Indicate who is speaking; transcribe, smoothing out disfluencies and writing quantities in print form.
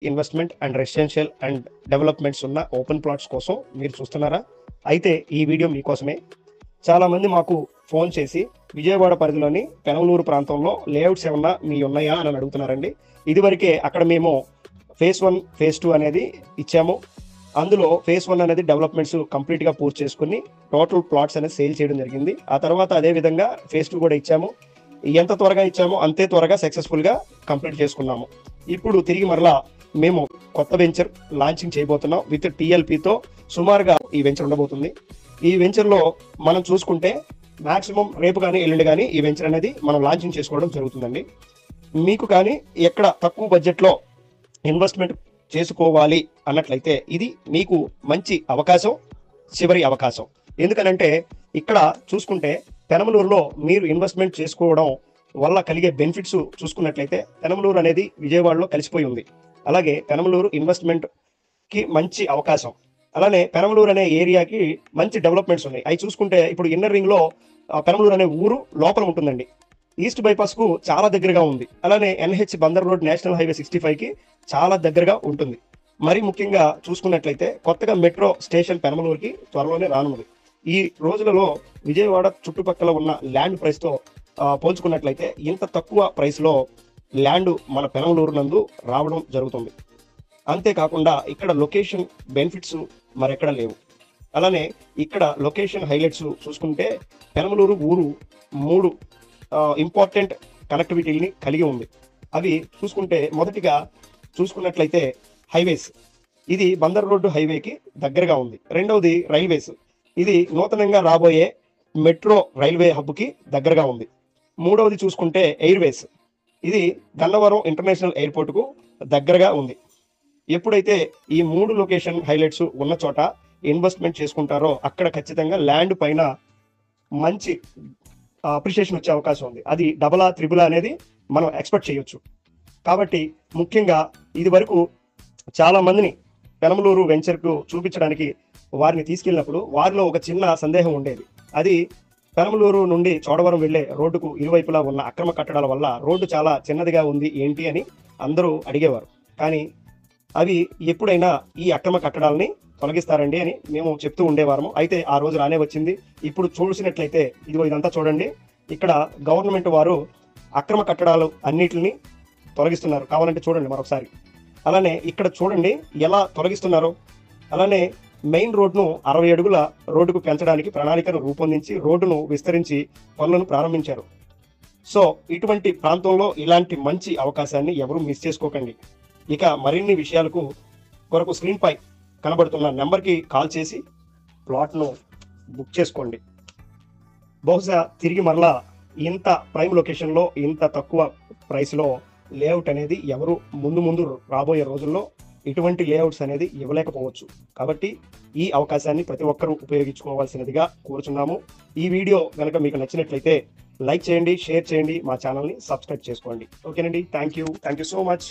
Speaker 1: Investment and residential and developments ఉన్న open plots కోసం మీరు చూస్తున్నారా? అయితే ఈ వీడియో మీకోసమే. చాలామంది మాకు ఫోన్ చేసి విజయవాడ పరిధిలోని పెనమలూరు ప్రాంతంలో లేఅవుట్స్ ఏమన్నా మీ ఉన్నాయా అని అడుగుతున్నారండి. ఇదివరకే అక్కడ మేము ఫేజ్ 1, ఫేజ్ 2 అనేది ఇచ్చాము. అందులో ఫేజ్ 1 అనేది డెవలప్మెంట్స్ కంప్లీట్గా పూర్తి చేసుకుని టోటల్ ప్లాట్స్ అనేది సేల్ చేయడం జరిగింది. ఆ తర్వాత అదే విధంగా ఫేజ్ 2 కూడా ఇచ్చాము. ఎంత త్వరగా ఇచ్చామో అంతే త్వరగా సక్సెస్ఫుల్గా కంప్లీట్ చేసుకున్నాము. ఇప్పుడు తిరిగి మరలా మేము కొత్త వెంచర్ లాంచింగ్ చేయబోతున్నాం విత్ టీఎల్పీతో. సుమారుగా ఈ వెంచర్ ఉండబోతుంది. ఈ వెంచర్లో మనం చూసుకుంటే మాక్సిమం రేపు కానీ ఎల్లుండి కానీ ఈ వెంచర్ అనేది మనం లాంచింగ్ చేసుకోవడం జరుగుతుందండి. మీకు కానీ ఎక్కడ తక్కువ బడ్జెట్లో ఇన్వెస్ట్మెంట్ చేసుకోవాలి అన్నట్లయితే ఇది మీకు మంచి అవకాశం, చివరి అవకాశం. ఎందుకనంటే ఇక్కడ చూసుకుంటే పెనమలూరులో మీరు ఇన్వెస్ట్మెంట్ చేసుకోవడం వల్ల కలిగే బెనిఫిట్స్ చూసుకున్నట్లయితే పెనమలూరు అనేది విజయవాడలో కలిసిపోయి ఉంది. అలాగే పెనమలూరు ఇన్వెస్ట్మెంట్కి మంచి అవకాశం. అలానే పెనమలూరు అనే ఏరియాకి మంచి డెవలప్మెంట్స్ ఉన్నాయి. అవి చూసుకుంటే ఇప్పుడు ఇన్నర్ రింగ్లో పెనమలూరు అనే ఊరు లోపల ఉంటుందండి. ఈస్ట్ బైపాస్కు చాలా దగ్గరగా ఉంది. అలానే NH Bandar road national highway 65కి చాలా దగ్గరగా ఉంటుంది. మరి ముఖ్యంగా చూసుకున్నట్లయితే కొత్తగా మెట్రో స్టేషన్ పెనమలూరుకి త్వరలోనే రానుంది. ఈ రోజులలో విజయవాడ చుట్టుపక్కల ఉన్న ల్యాండ్ ప్రైస్తో పోల్చుకున్నట్లయితే ఇంత తక్కువ ప్రైస్లో ల్యాండ్ మన పెనమలూరు నందు రావడం జరుగుతుంది. అంతేకాకుండా ఇక్కడ లొకేషన్ బెనిఫిట్స్ మరెక్కడ లేవు. అలానే ఇక్కడ లొకేషన్ హైలైట్స్ చూసుకుంటే పెనమలూరు ఊరు 3 ఇంపార్టెంట్ కనెక్టివిటీని కలిగి ఉంది. అవి చూసుకుంటే మొదటిగా చూసుకున్నట్లయితే హైవేస్, ఇది బందర్ రోడ్డు హైవేకి దగ్గరగా ఉంది. రెండవది రైల్వేస్, ఇది నూతనంగా రాబోయే మెట్రో రైల్వే హబ్కి దగ్గరగా ఉంది. మూడవది చూసుకుంటే ఎయిర్వేస్, ఇది గన్నవరం ఇంటర్నేషనల్ ఎయిర్పోర్ట్కు దగ్గరగా ఉంది. ఎప్పుడైతే ఈ 3 లొకేషన్ హైలైట్స్ ఉన్న చోట ఇన్వెస్ట్మెంట్ చేసుకుంటారో అక్కడ ఖచ్చితంగా ల్యాండ్ పైన మంచి అప్రిషియేషన్ వచ్చే అవకాశం ఉంది. అది డబలా త్రిబుల్ అనేది మనం ఎక్స్పెక్ట్ చేయొచ్చు. కాబట్టి ముఖ్యంగా ఇది వరకు చాలా మందిని పెనమలూరు వెంచర్కు చూపించడానికి వారిని తీసుకెళ్ళినప్పుడు వారిలో ఒక చిన్న సందేహం ఉండేది. అది పెనమలూరు నుండి చోడవరం వెళ్లే రోడ్డుకు ఇరువైపులా ఉన్న అక్రమ కట్టడాల వల్ల రోడ్డు చాలా చిన్నదిగా ఉంది ఏంటి అని అందరూ అడిగేవారు. కానీ అవి ఎప్పుడైనా ఈ అక్రమ కట్టడాలని తొలగిస్తారండి అని మేము చెప్తూ ఉండేవారము. అయితే ఆ రోజు రానే వచ్చింది. ఇప్పుడు చూసినట్లయితే ఇదిగో ఇదంతా చూడండి, ఇక్కడ గవర్నమెంట్ వారు అక్రమ కట్టడాలు అన్నిటిని తొలగిస్తున్నారు. కావాలంటే చూడండి మరొకసారి. అలానే ఇక్కడ చూడండి ఎలా తొలగిస్తున్నారో. అలానే మెయిన్ రోడ్ను 60 అడుగుల రోడ్డుకు పెంచడానికి ప్రణాళికను రూపొందించి రోడ్డును విస్తరించి పనులను ప్రారంభించారు. సో ఇటువంటి ప్రాంతంలో ఇలాంటి మంచి అవకాశాన్ని ఎవరూ మిస్ చేసుకోకండి. ఇక మరిన్ని విషయాలకు కొరకు స్క్రీన్ పై కనబడుతున్న నెంబర్కి కాల్ చేసి ప్లాట్ను బుక్ చేసుకోండి. బహుశా తిరిగి మరలా ఇంత ప్రైమ్ లొకేషన్లో ఇంత తక్కువ ప్రైస్లో లేఅవుట్ అనేది ఎవరు ముందు రాబోయే రోజుల్లో ఇటువంటి లేఅవుట్స్ అనేది ఇవ్వలేకపోవచ్చు. కాబట్టి ఈ అవకాశాన్ని ప్రతి ఒక్కరూ ఉపయోగించుకోవాల్సినదిగా కోరుచున్నాము. ఈ వీడియో కనుక మీకు నచ్చినట్లయితే లైక్ చేయండి, షేర్ చేయండి, మా ఛానల్ని సబ్స్క్రైబ్ చేసుకోండి. ఓకేనండి, థ్యాంక్ యూ సో మచ్.